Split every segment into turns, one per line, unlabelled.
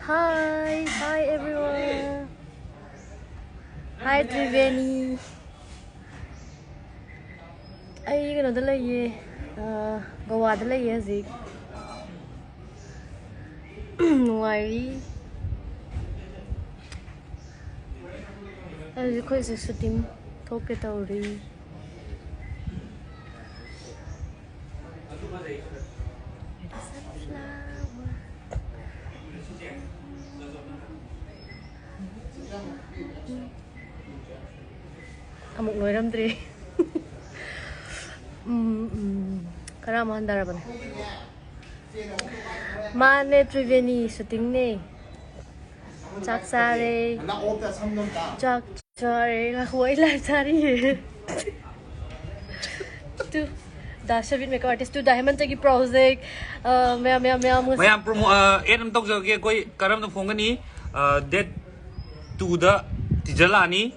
Hi everyone. Hi Triveni. Ay cái nó là gì? Goa đó là gì? Ngoài đi. Ay khơi sẽ shooting thôi cái tàu đi. Amuk noi ram tri. Kara mandara bana. Mane Triveni shooting ne. Chak sare. Chak sare. Huai la sare. Tu. Dasha bit makeup artist tu diamond tagi project.
Mayam promo enam tok jage koi karam to phongani date 2 da tijalani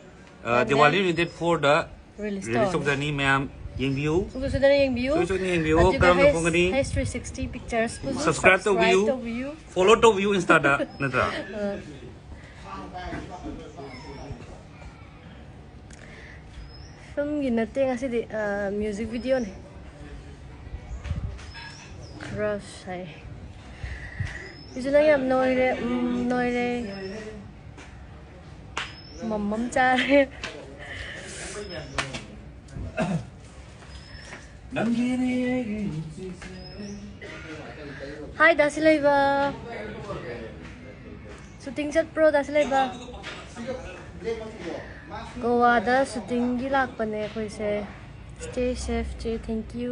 Diwali date 4 da release tok dani mayam yengbiu karam to phongani
has 360 pictures.
Subscribe to view, follow to view insta da natra
film ginate ngasi di music video ne crush hai isuna yam noi re mom cha re hi dasilaiba shooting chat pro dasilaiba Goa da shooting gi lakpane khoi se stay safe che thank you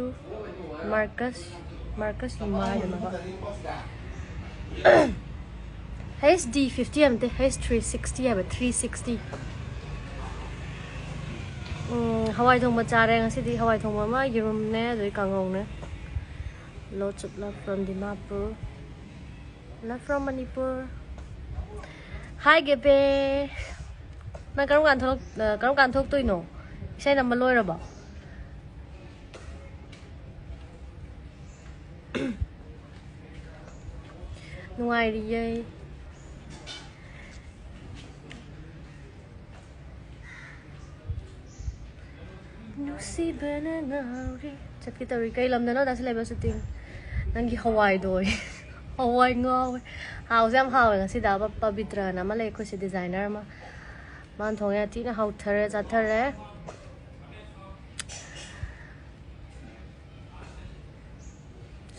Marcus Umar HD 50 amte H 360 have 360 hawai thong ma chare ngasi di hawai thong ma yerum ne doi kangong ne lots of love from Dimapur, love from Manipur. Hi Gepe na karon kan thok tui no sai nam loi ra ba nuai ri ye nu si bana ngari chat ki tari kai lam na no da sai ba shooting nang gi Hawaii doi Hawaii ngaw hao jam hao nga si da ba pabitra na ma le ko si designer ma man thong ya ti na hau thare za thare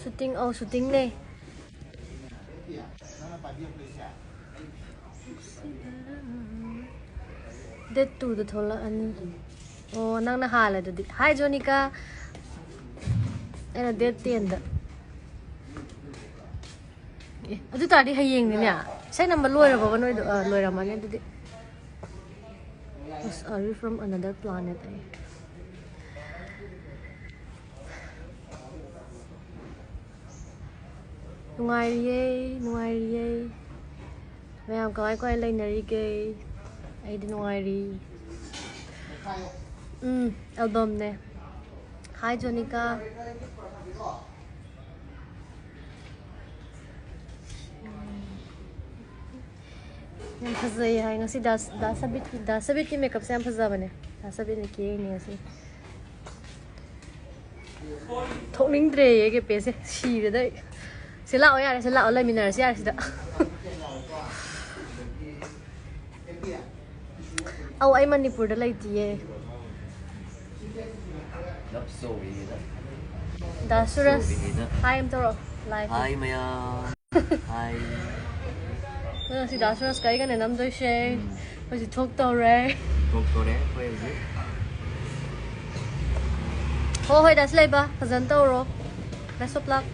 shooting ne date 2 da thola ani nang na hala da hi Jonica era date 10 da adu tadi hayeng ni nya sai number loi ra ba noi loi ra ma ne du are you from another planet Nuai ri mayam kai lai nari ke ai di nuai ri album ne hi Jonica yan phazai hai ngasi da sabit ki makeup sam phaza bane da sabit ne ki ni asi thokning dre ye ke pe se si re dai se lao ya se lao lai minar se ya si da au ai Manipur da lai ti ye da suras hi am toro live
hi mayam hi
si da suras kai kan nam doi she ko si thok to re
khoi ji
hoi das lai ba phazan to ro best of luck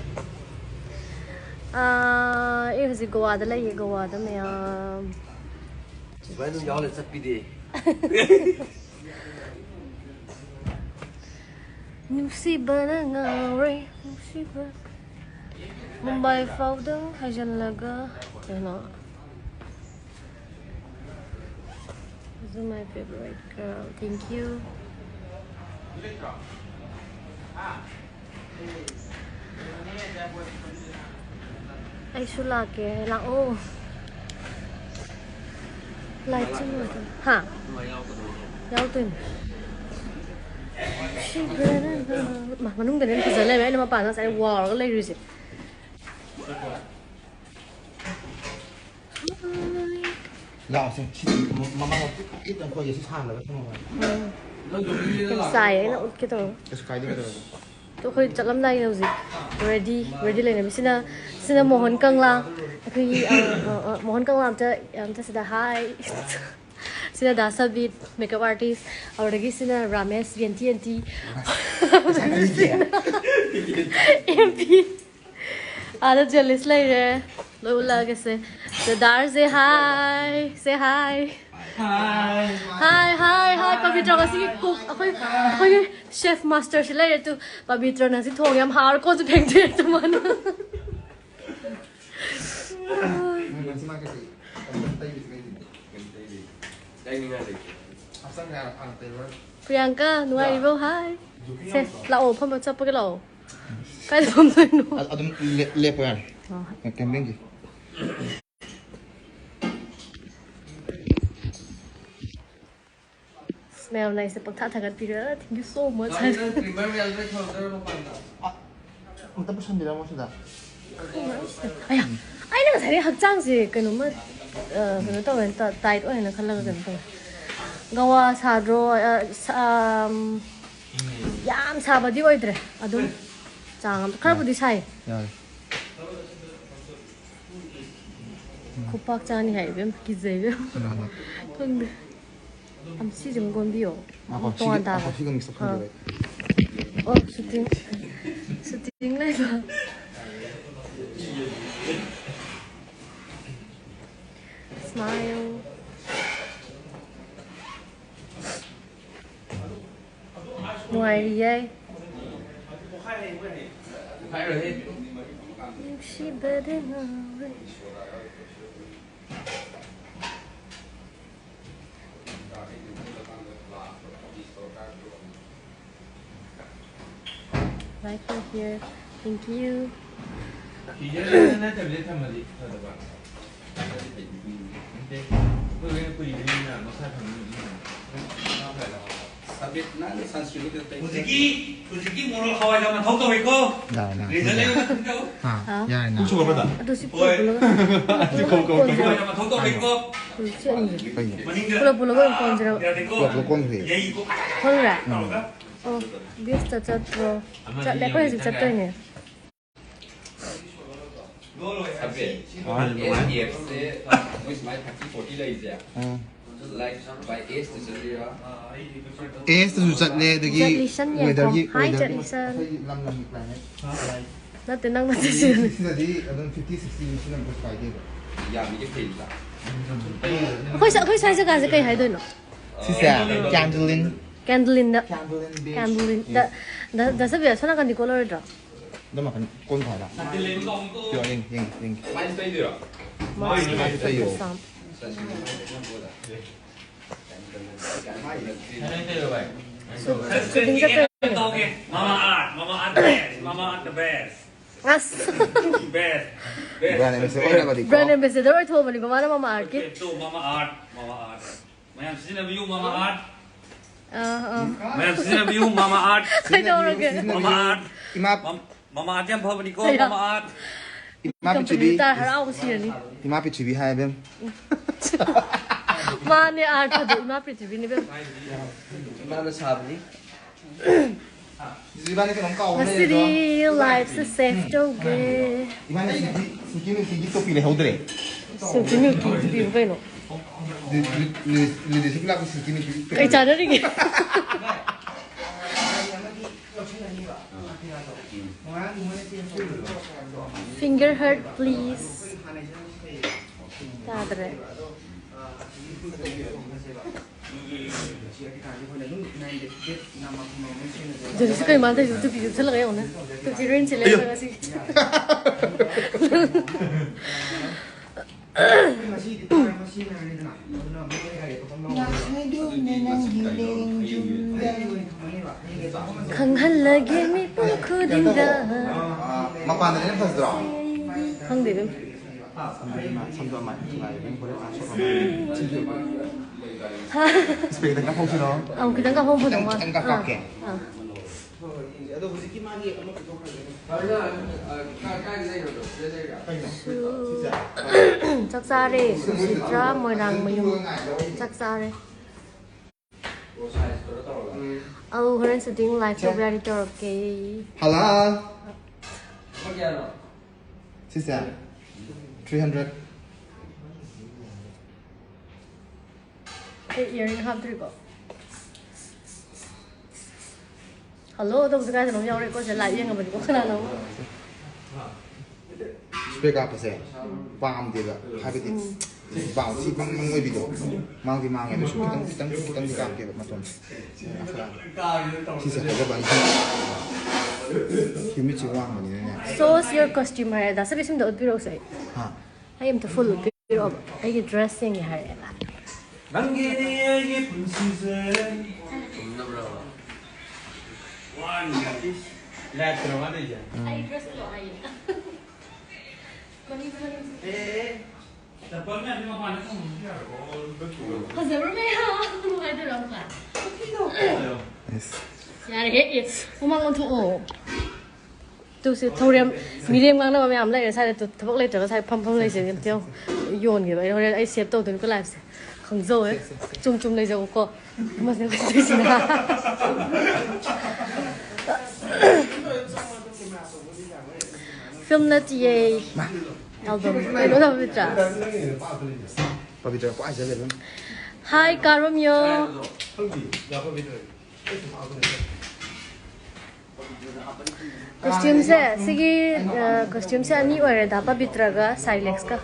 ਇਹ ਸੀ ਗੋਆ ਦਾ ਲਈ ਗੋਆ ਦਾ ਮੈਂ
Vai no yole sa pide.
Musiba na ngare musiba Mumbai fauda hajan laga tena This is my favorite girl thank you Ay sulake la Light chứ mà hả? Giao tuyển mà nung cái này giờ lên mà bạn nó sẽ wow cái lên rồi gì?
Dạ, mà ít lần coi gì sẽ tham là cái
cái xài nó cái đó
cái đi cái đó
tôi khơi chặt lắm đây đâu gì ready lên này xin là mohon căng la khi mohon căng làm cho xin là hi xin là đã sabit makeup artist और lagi xin là ramesh VNT MP ada jealous lại rồi lo la cái se dar say hi Hi Pavitra kasi cook ako chef master sila ito Pavitra na si Thong yam har ko to phengde to man Priyanka nuai bo hi se lao phom chap cái lao cái phom thôi no
adum le po yan kembing ki
smell nice pag tatagal pira thank you so much
tapos hindi lang mo siya
Aya, ay na sari hakjang si kanu ma kanu to wen ta tight oi na khala ga to gawa sadro yam sabadi oi dre adun chang khar budi sai kupak chani hai bem ki zai bem kung am si jum gon bio to an da
지금 있어
shooting lai ba smile ngoài đi ấy she better know right from here thank you
솔직히 뭐로 하와이자만 더더 있고.
야, 나.
aduh si
하와이자만 더더 있고.
pulau kan konjera
Lo kon sih.
konjera oh dia cacat bro cat lepas sih cat ini
Este susah le degi.
Hai cat lisan na tenang na sih
Jadi ada 50-60 sini bos pagi.
khơi sai sẽ cái cây hay đôi nó
Sisa,
candlin đó
Candlin
candlin đã sắp về sao nó cần đi color đó
Nó makan kon thai lah. Yo, yang.
shooting rất là
Mama Art the best.
as
Best.
Brand ambassador apa di?
brand ambassador itu apa nih mana mama arki
Itu Mama Art. Mayam sini view Mama Art. Mayam sini view Mama Art.
I don't know
Mama Art. Mama Art yang bawa ni ko Mama Art.
Ima pichibi.
kita harap aku sih nih
Ima pichibi hai bem.
mana art ada ima prithivi nih bem
Mana sabi?
Ziba ni kan kau
masih di live se safe juga
Ima ni siki to pilih hodre.
sih ini di apa ini
Li di sebelah aku siki ni.
kayak cara nih finger hurt please tak ada jadi sekali mana itu video celak ya ona itu viral celak ya sih Khang lagi mi pun ku dinda.
Makan ni pas draw.
Khang deh.
선도 안 라이브 보내 스페인 가 홍시로
그냥 가 홍보 정말 짝사리 진짜 뭐랑 뭐용 짝사리 그런 shooting live 또 ready to okay
할라 시사 300
earring 합들고 hello đâu có cái gì nhau đây có sẽ lại riêng của mình có khả năng
스페가 앞에서 pamde 하베디 바우치 망망의 비도 망디 망에도 땅 감게 맞던 시사 저거 반 힘이 지금 왕만이네
so what's your costume hair that's a bit simple to say I am the full of I get dressing hair
난게에게 분수는 나 들어가도 이제
I dress a lot
자, 벌면 내가 반에 좀
tôi sẽ thâu đêm medium ngang nào mà làm lại sai tôi thắp lên trở sai pump lên sẽ tiêu yồn kiểu vậy rồi ai xếp tôi cứ làm không rồi ấy chung chung này rồi có mà sẽ cái gì nào film là gì album cái đó là gì trả
bây giờ có ai sẽ lên
Hi Caromio costume se sigi costume se ani ore da pa bitraga silex ka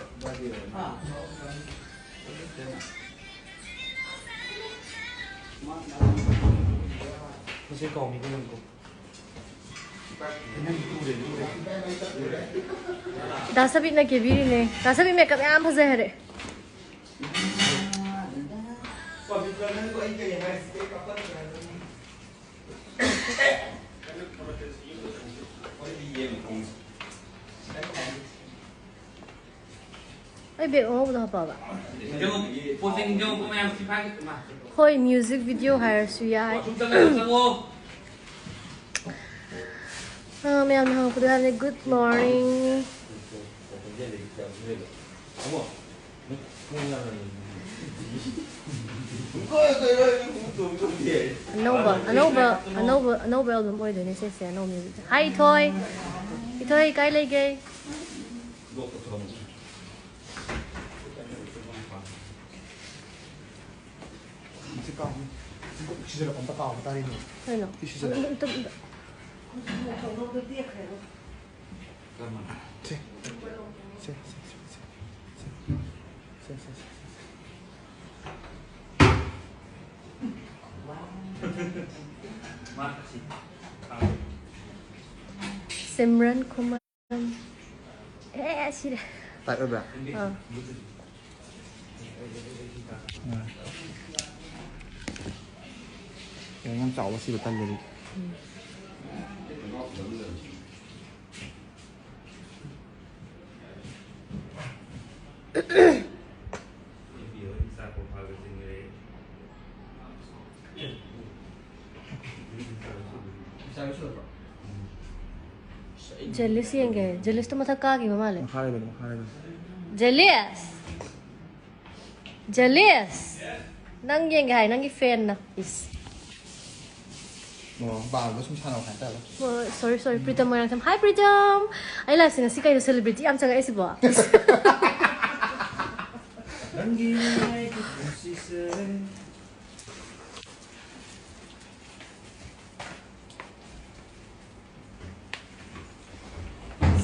무슨 거 믿는 거
da sabit na ke biri ne da sabit makeup am phase hare ai biết ông đâu bảo Hoi music video hire suya ma'am how could have a good morning Nobel album oi de se se no music hi Toy Toy cái lấy ghê
시절에 엄청 까고 다니는
hay nó Simran Kumar chị
tại ơi bà 그냥 짜고 싶어 달리기
jealous yang ke jealous tu mata kaki mama le
하래
jealous nang yang hai nang ki fan na is
뭐 바로 좀 차나 간다
sorry Pritam mo lang hi Pritam I like sing si kayo celebrity am changa isi bo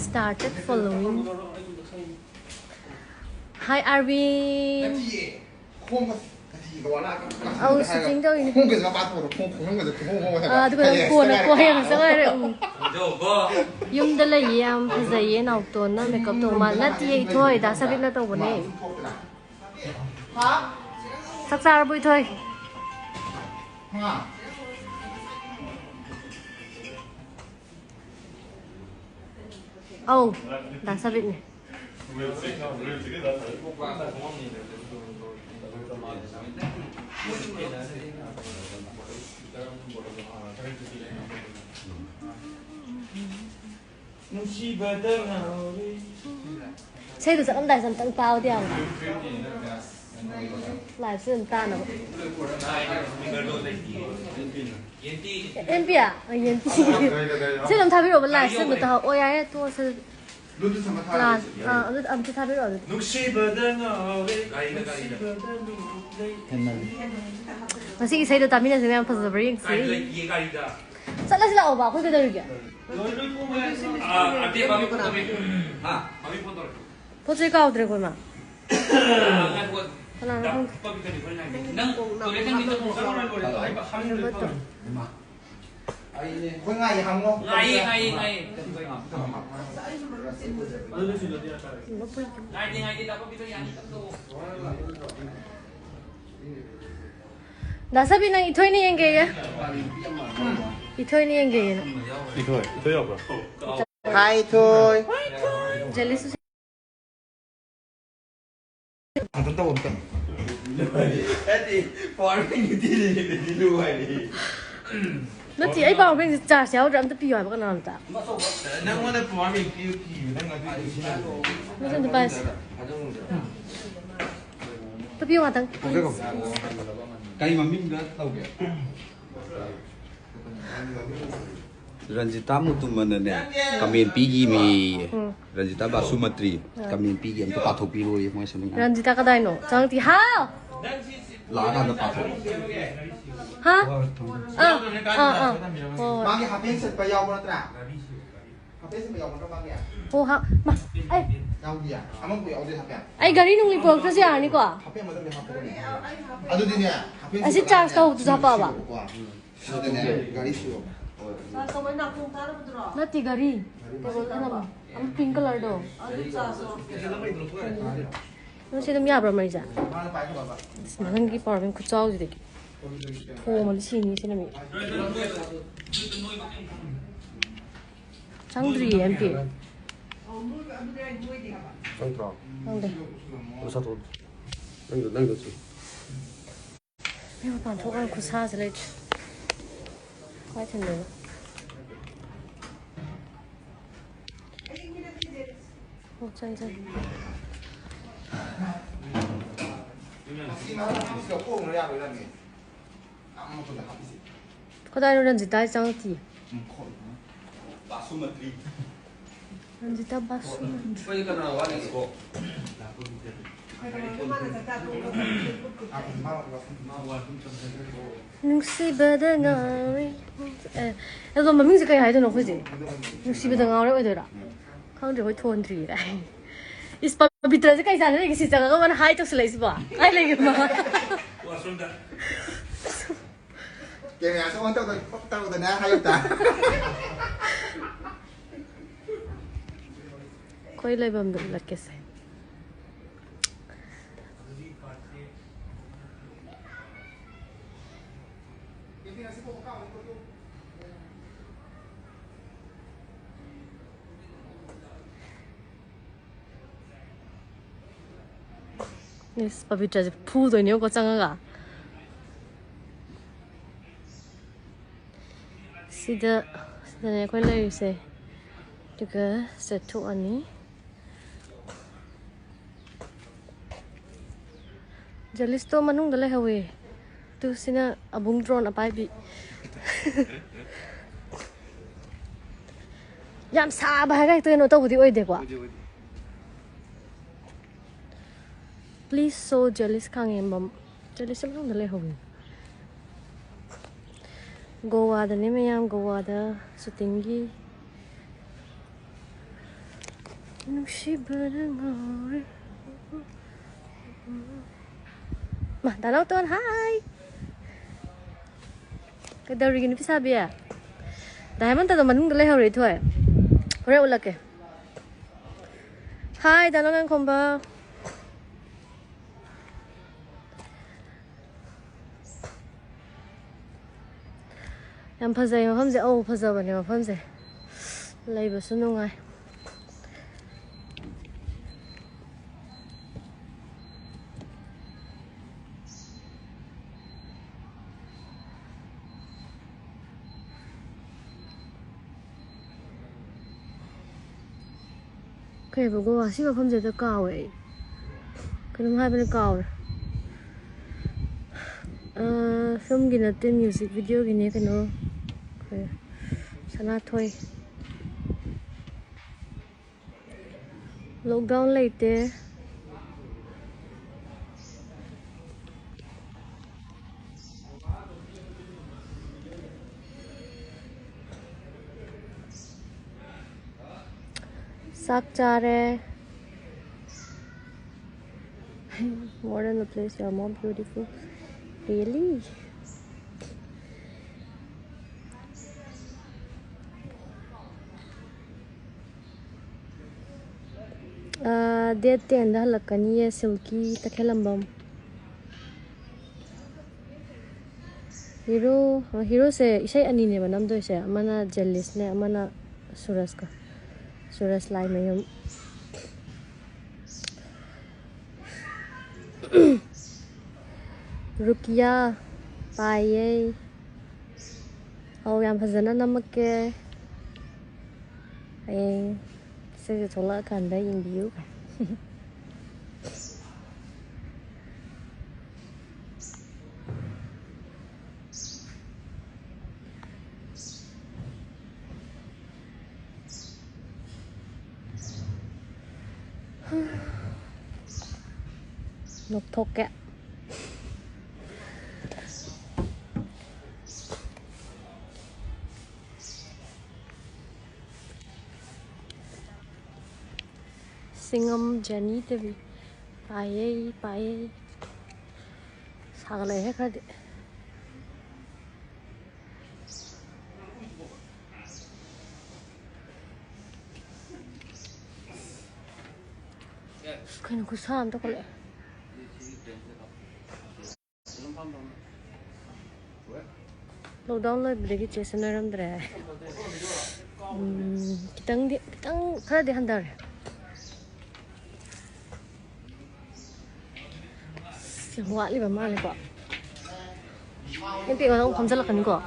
started following hi Arvin shooting đâu ini
홍게가 빠트로 홍게가
그거 고 yang sangai yumda la yam phazai nau to na makeup to ma na ti thoi da sabit na to bone sak sar bui thoi da sabit ne Xây được dẫn đại dần tăng cao đi à? Lại xuyên ta nào? Yên bia, yên bia. Xây làm thay đổi một lại xuyên một tàu ôi ai tôi sẽ là âm chưa thay đổi. Masih xây được tạm biệt là phải giờ riêng xí. Sao lại là bảo cái gì vậy? Có chơi cao được rồi mà.
Có ngày không không?
Ngày.
나 사비는 이토이니 연계야. 이토이니 연계야.
이토이 아빠.
Hai thôi.
젤리스.
Ang tanta wag tan.
Edi, farming di luai ni.
너 뒤에 이 방을 그냥 자 샤오를 비유 해봐 나온다.
Nang mana farming piu nang ngadu sini.
무슨 또 봐야지. 또 비유 하당.
Kai mamim dah tahu ke? Ranjita mutumanane kamen pigi mi Ranjita Basumatri kamen pigi am to pathopiru ye moi sanu
란지다 가다이노. 장티 하오.
laga da patho
하?
Mang hapen set pa yaw mo na tra. Hapen set pa yaw mo na mang ya.
오 하. 마. 아이.
Yaw dia. Amang ko yaw dia hapen.
아이 가리 농리 뭐 그러지 않을 거야.
Hapen mo dali hapen. Ado din ya. Hapen.
아시 짱스 가고 두 잡아봐.
Ado din gari siyo.
나 띠가리. 그거 하나. 안 핑크 컬러도. 너 지금 야브라 말이자.
Mana pa ko baba.
나는 파르면 구짜오지 되게. 포만 신이 신음이. 장들이 MP.
짱트라.
장들.
사도. 낭도.
내가 반 토갈 구사슬래. 하여튼 짠짠. 그다음에 란지다 장티.
Basumatri
란지다 바수만.
Pwede ka na wala ko
눈시베드 나리. 에, 이거 뭐 뮤직까지 해야 되는 거지? 눈시베드 나리 왜 되라? 강제 왜 톤트리 라. इस पर भीतर से कहीं जाने नहीं किसी जगह का मन हाई तो स्लाइस बा आई लेके मामा
Kaya nga sa kontak ko na hayop ta.
कोई ले बम लगे से इस पर भीतर से फूल तो नहीं होगा चंगा सीधा ने कोई ले से juga satu ani jalis to manung dale hawe tu sina abung drone apai bi yam sa ba ga tu no to budi oi de kwa please so jalis kang em bam jalis manung dale hawe goa da ne mayam goa da sutingi Ma, dalaw tuan, hi! Kadari gini bisa biya. Dahil man tato manung dalay hawri ito eh. Hore ulak eh. Hi, dalaw ng komba. Yang pazay mafamze, oh pazaban yung mafamze. Lay ba sunungay. Kaya ba gawa si mafam jada kawe. Kanang hai bana kawe. Film gi natte music video gi ne kano. Kaya sana thoi. Lockdown later. Sak chare. More than the place, you are more beautiful. Really? Date 10 dah lakani ye silky takhelambam. Hero se isai ani ne banam do se amana jealous ne amana suras ka. Suras lai mayam. Rukia paye. Oh yam phazana namak ke. Sẽ thola kan da yin biu. Nộp thốc kẹ. Singam Jenny TV. Paye. Sagale hai khade. Kaya ko saan to kale. Lockdown lo beli Jason orang dre. Kitang kara di handar. Wah li bama li kok. Ini pi orang kamsa lakan kok.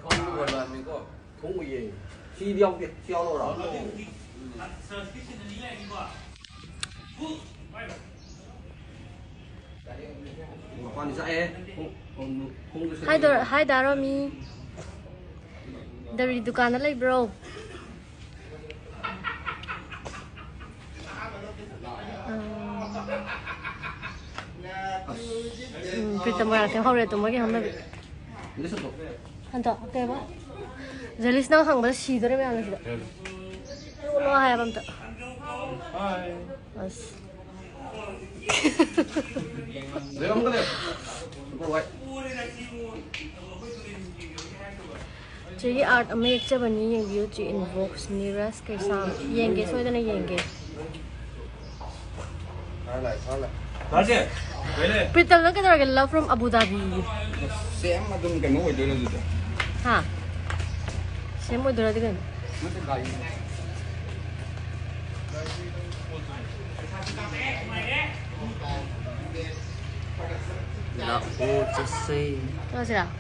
Kamu bukan ni kok. Tunggu ye. Si dia lo lah.
Hi Daromi. Dari dukaan na bro. Kita mau yang hao itu mau yang mana? Hantar, oke ba? Jelis nang hang bal si dore me ana sida. Lo hai bam ta. Hai. Bas.
Kamu kan? Buat.
Jadi art amazing coba nih yang beauty inbox niras kayak sam. Yenge soalnya nih yenge.
Salah.
Raja, boleh.
Pritam lang kita love from Abu Dhabi.
Xem mà tôi cái nỗi đó là gì đó.
Ha. Saya mau dulu kan.
Nó sẽ đầy.
Là ô chơi.
Tahu sih dah.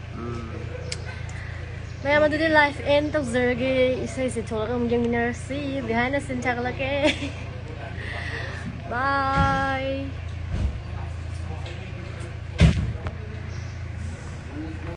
Maya madu di live end tak zergi isai si thola kam yang minar si behind the scene chakala ke. Bye.